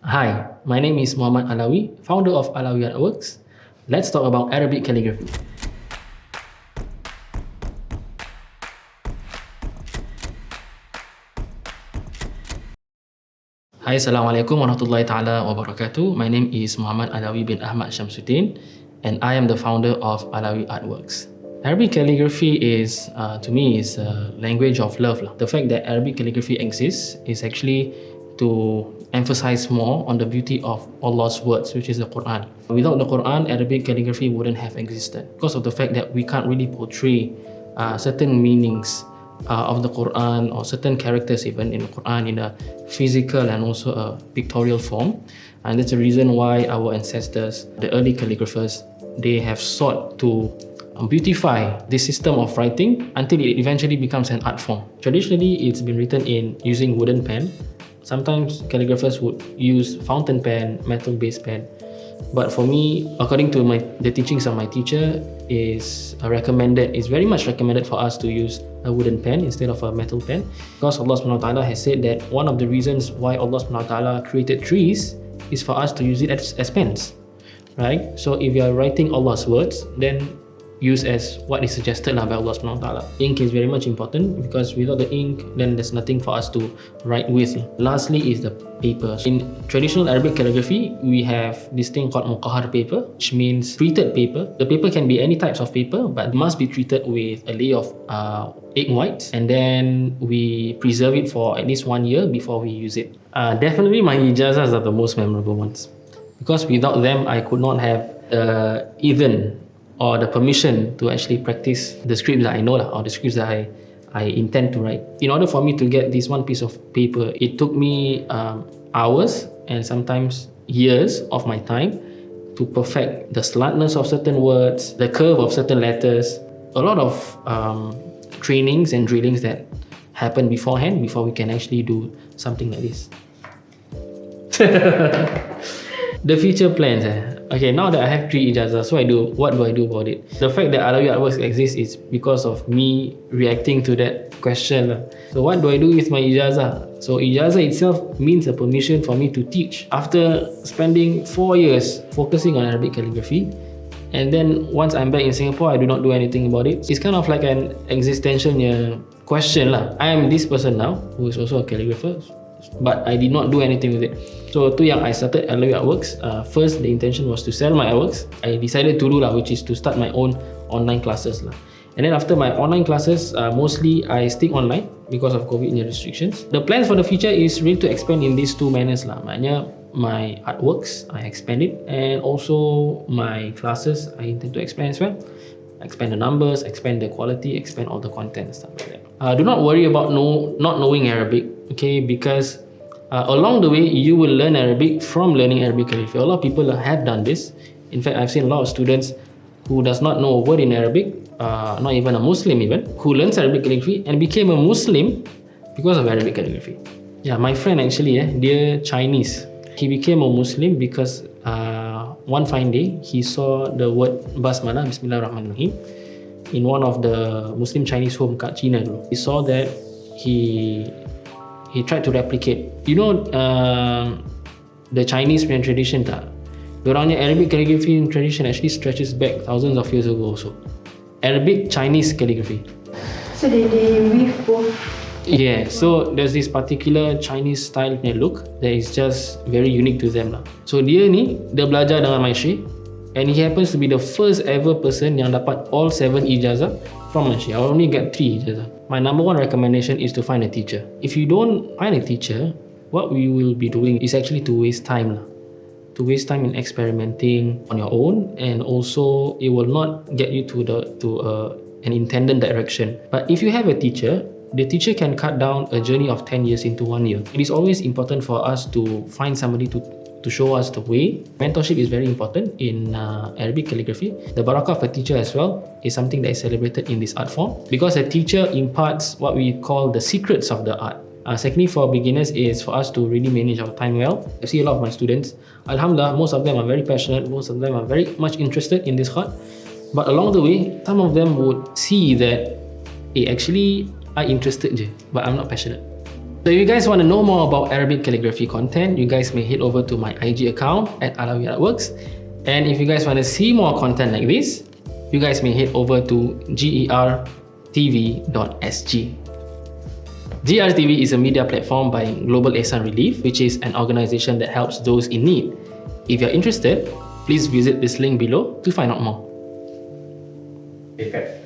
Hi, my name is Muhammad Alawi, founder of Alawi Artworks. Let's talk about Arabic calligraphy. Hai, Assalamualaikum warahmatullahi ta'ala wabarakatuh. My name is Muhammad Alawi bin Ahmad Shamsuddin, and I am the founder of Alawi Artworks. Arabic calligraphy is, to me, is a language of love. The fact that Arabic calligraphy exists is actually to emphasize more on the beauty of Allah's words, which is the Quran. Without the Quran, Arabic calligraphy wouldn't have existed because of the fact that we can't really portray certain meanings of the Quran or certain characters even in the Quran in a physical and also a pictorial form. And that's the reason why our ancestors, the early calligraphers, they have sought to beautify this system of writing until it eventually becomes an art form. Traditionally, it's been written in using wooden pen. Sometimes calligraphers would use fountain pen, metal-based pen. But for me, according to the teachings of my teacher, is very much recommended for us to use a wooden pen instead of a metal pen, because Allah subhanahu wa ta'ala has said that one of the reasons why Allah subhanahu wa ta'ala created trees is for us to use it as pens, right? So if you are writing Allah's words, then use as what is suggested by Allah subhanahu wa ta'ala. Ink is very much important because without the ink, then there's nothing for us to write with. Lastly is the paper. In traditional Arabic calligraphy, we have this thing called muqahar paper, which means treated paper. The paper can be any types of paper, but must be treated with a layer of egg whites, and then we preserve it for at least 1 year before we use it. Definitely my ijazahs are the most memorable ones, because without them, I could not have even or the permission to actually practice the scripts that I know or the scripts that I intend to write. In order for me to get this one piece of paper, it took me hours and sometimes years of my time to perfect the slantness of certain words, the curve of certain letters, a lot of trainings and drillings that happen beforehand before we can actually do something like this. The future plans. Okay, now that I have 3 ijazahs, what do I do about it? The fact that Alawi Artworks exists is because of me reacting to that question. So what do I do with my ijazah? So ijazah itself means a permission for me to teach. After spending 4 years focusing on Arabic calligraphy, and then once I'm back in Singapore, I do not do anything about it. It's kind of like an existential question. I am this person now who is also a calligrapher, but I did not do anything with it. So tu yang I started Alawi Artworks. First, the intention was to sell my artworks. I decided to do which is to start my own online classes And then after my online classes, mostly I stick online because of COVID restrictions. The plans for the future is really to expand in these 2 manners Maknanya my artworks I expand it, and also my classes I intend to expand as well. Expand the numbers, expand the quality, expand all the content, stuff like that. Do not worry about not knowing Arabic, okay? Because along the way, you will learn Arabic from learning Arabic calligraphy. A lot of people have done this. In fact, I've seen a lot of students who does not know a word in Arabic, not even a Muslim even, who learns Arabic calligraphy and became a Muslim because of Arabic calligraphy. Yeah, my friend actually, dia Chinese. He became a Muslim because one fine day, he saw the word Basmalah, Bismillahirrahmanirrahim, in one of the Muslim Chinese home kat China dulu. He saw that, he tried to replicate. You know the Chinese tradition tak? Diorangnya Arabic calligraphy tradition actually stretches back thousands of years ago also. Arabic Chinese calligraphy. So they weave both. Yeah, so there's this particular Chinese style look that is just very unique to them So dia belajar dengan Malaysia, and he happens to be the first ever person yang dapat all 7 ijazah from Malaysia. I only get 3 ijazah. My number 1 recommendation is to find a teacher. If you don't find a teacher, what we will be doing is actually to waste time To waste time in experimenting on your own, and also it will not get you to an intended direction. But if you have a teacher, the teacher can cut down a journey of 10 years into 1 year. It is always important for us to find somebody to show us the way. Mentorship is very important in Arabic calligraphy. The barakah of a teacher as well is something that is celebrated in this art form, because a teacher imparts what we call the secrets of the art. Secondly, for beginners is for us to really manage our time well. I see a lot of my students, Alhamdulillah, most of them are very passionate, most of them are very much interested in this art. But along the way, some of them would see that actually I interested je, but I'm not passionate. So if you guys want to know more about Arabic calligraphy content, you guys may head over to my IG account at Alawi Artworks. And if you guys want to see more content like this, you guys may head over to gertv.sg. GRTV is a media platform by Global Ihsan Relief, which is an organization that helps those in need. If you're interested, please visit this link below to find out more. Okay,